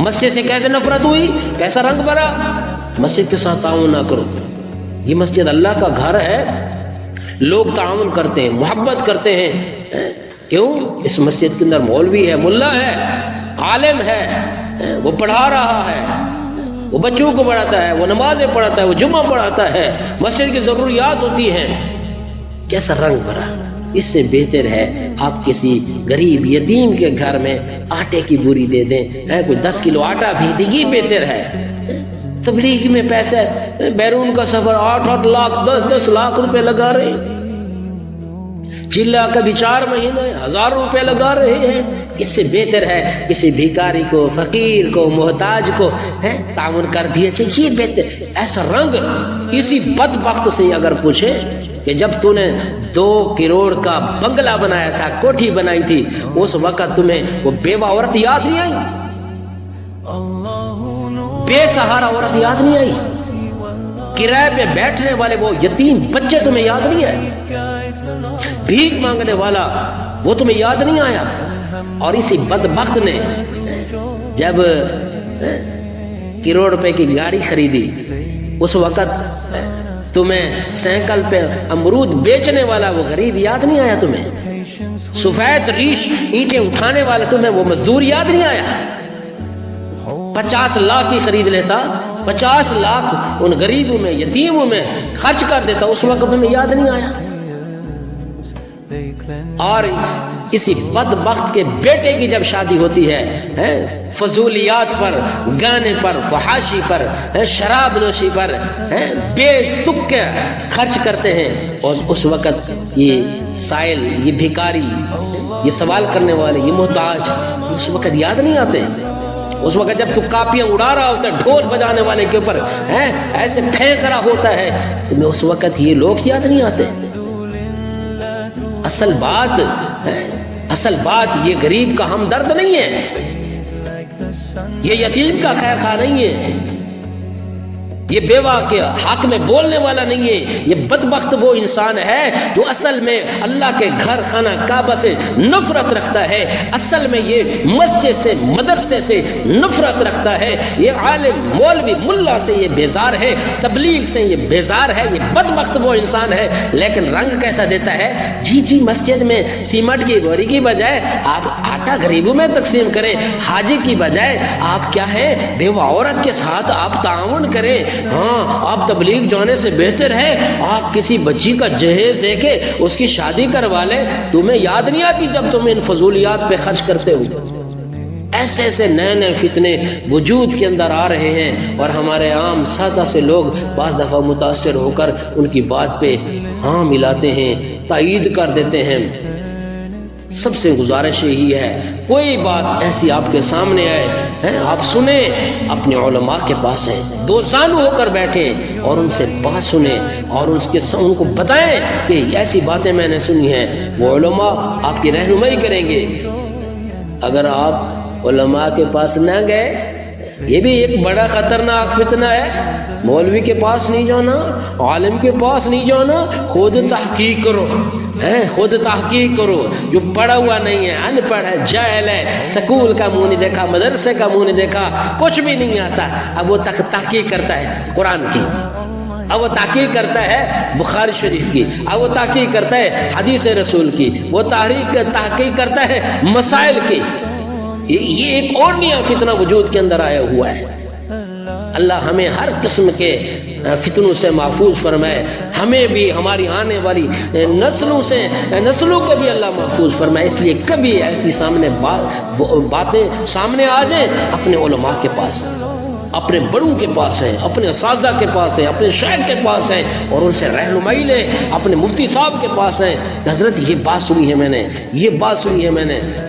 مسجد سے کیسے نفرت ہوئی، کیسا رنگ بھرا؟ مسجد کے ساتھ تعاون نہ کرو، یہ مسجد اللہ کا گھر ہے، لوگ تعاون کرتے ہیں، محبت کرتے ہیں۔ کیوں؟ اس مسجد کے اندر مولوی ہے، ملا ہے، عالم ہے، وہ پڑھا رہا ہے، وہ بچوں کو پڑھاتا ہے، وہ نمازیں پڑھاتا ہے، وہ جمعہ پڑھاتا ہے، مسجد کی ضروریات ہوتی ہیں، کیسا رنگ بھرا۔ اس سے بہتر ہے آپ کسی غریب یتیم کے گھر میں آٹے کی بوری دے دیں، کوئی 10 کلو آٹا بھیج دیں، یہ بہتر ہے۔ تبلیغ میں پیسے، بیرون کا سفر 8 لاکھ 10 لاکھ روپے لگا رہے ہیں، چلا کبھی 4 مہینے 1000 روپے لگا رہے ہیں۔ اس سے بہتر ہے کسی بھیکاری کو، فقیر کو، محتاج کو تعاون کر دیا چاہیے، یہ بہتر۔ ایسا رنگ اسی بدبخت سے اگر پوچھے کہ جب تو نے 2 کروڑ کا بنگلہ بنایا تھا، کوٹھی بنائی تھی، اس وقت تمہیں وہ بیوہ عورت یاد نہیں آئی؟ بے سہارا عورت یاد نہیں آئی؟ کرائے پہ بیٹھنے والے وہ یتیم بچے تمہیں یاد نہیں آئے؟ بھیک مانگنے والا وہ تمہیں یاد نہیں آیا؟ اور اسی بدبخت نے جب کروڑ روپے کی گاڑی خریدی، اس وقت تمہیں سائیکل پہ امرود بیچنے والا وہ غریب یاد نہیں آیا تمہیں؟ سفید ریش اینٹیں اٹھانے والا تمہیں وہ مزدور یاد نہیں آیا؟ 50 لاکھ کی خرید لیتا، 50 لاکھ ان غریبوں میں، یتیموں میں خرچ کر دیتا، اس وقت تمہیں یاد نہیں آیا؟ اور اسی بدبخت کے بیٹے کی جب شادی ہوتی ہے، فضولیات پر، گانے پر، فحاشی پر، شراب نوشی پر بے تک خرچ کرتے ہیں، اور اس وقت یہ سائل، یہ بھیکاری، یہ سوال کرنے والے، یہ محتاج اس وقت یاد نہیں آتے؟ اس وقت جب تو کاپیاں اڑا رہا ہوتا ہے ڈھول بجانے والے کے اوپر، ایسے پھینک رہا ہوتا ہے، تمہیں اس وقت یہ لوگ یاد نہیں آتے؟ اصل بات یہ غریب کا ہمدرد نہیں ہے، یہ یتیم کا خیر خواہ نہیں ہے، یہ بیوہ کے حق میں بولنے والا نہیں ہے۔ یہ بدبخت وہ انسان ہے جو اصل میں اللہ کے گھر خانہ کعبہ سے نفرت رکھتا ہے، اصل میں یہ مسجد سے، مدرسے سے نفرت رکھتا ہے، یہ عالم مولوی ملا سے یہ بیزار ہے، تبلیغ سے یہ بیزار ہے۔ یہ بدبخت وہ انسان ہے، لیکن رنگ کیسا دیتا ہے؟ جی مسجد میں سیمنٹ کی بوری کی بجائے آپ آٹا غریبوں میں تقسیم کریں، حاجی کی بجائے آپ کیا ہے، بیوہ عورت کے ساتھ آپ تعاون کریں۔ آپ تبلیغ جانے سے بہتر ہے آپ کسی بچی کا جہیز دے کے اس کی شادی کروا لیں۔ تمہیں یاد نہیں آتی جب تم ان فضولیات پہ خرچ کرتے ہو؟ ایسے ایسے نئے فتنے وجود کے اندر آ رہے ہیں، اور ہمارے عام سادہ سے لوگ بعض دفعہ متاثر ہو کر ان کی بات پہ ہاں ملاتے ہیں، تائید کر دیتے ہیں۔ سب سے گزارش یہی ہے، کوئی بات ایسی آپ کے سامنے آئے، آپ سنیں، اپنے علماء کے پاس ہیں، دو زانو ہو کر بیٹھیں اور ان سے بات سنیں، اور ان کو بتائیں کہ ایسی باتیں میں نے سنی ہیں۔ وہ علماء آپ کی رہنمائی کریں گے۔ اگر آپ علماء کے پاس نہ گئے، یہ بھی ایک بڑا خطرناک فتنہ ہے۔ مولوی کے پاس نہیں جانا، عالم کے پاس نہیں جانا، خود تحقیق کرو، خود تحقیق کرو۔ جو پڑھا ہوا نہیں ہے، ان پڑھ ہے، جاہل ہے، سکول کا منہ نہیں دیکھا، مدرسے کا منہ نہیں دیکھا، کچھ بھی نہیں آتا، اب وہ تحقیق کرتا ہے قرآن کی، اب وہ تحقیق کرتا ہے بخاری شریف کی، اب وہ تحقیق کرتا ہے حدیث رسول کی، وہ تحقیق کرتا ہے مسائل کی۔ یہ ایک اور نیا فتنہ وجود کے اندر آیا ہوا ہے۔ اللہ ہمیں ہر قسم کے فتنوں سے محفوظ فرمائے، ہمیں بھی ہماری آنے والی نسلوں کو بھی اللہ محفوظ فرمائے۔ اس لیے کبھی ایسی باتیں سامنے آ جائیں، اپنے علماء کے پاس، اپنے بڑوں کے پاس ہیں، اپنے اساتذہ کے پاس ہیں، اپنے شیخ کے پاس ہیں، اور ان سے رہنمائی لیں۔ اپنے مفتی صاحب کے پاس ہیں، حضرت یہ بات سنی ہے میں نے، یہ بات سنی ہے میں نے،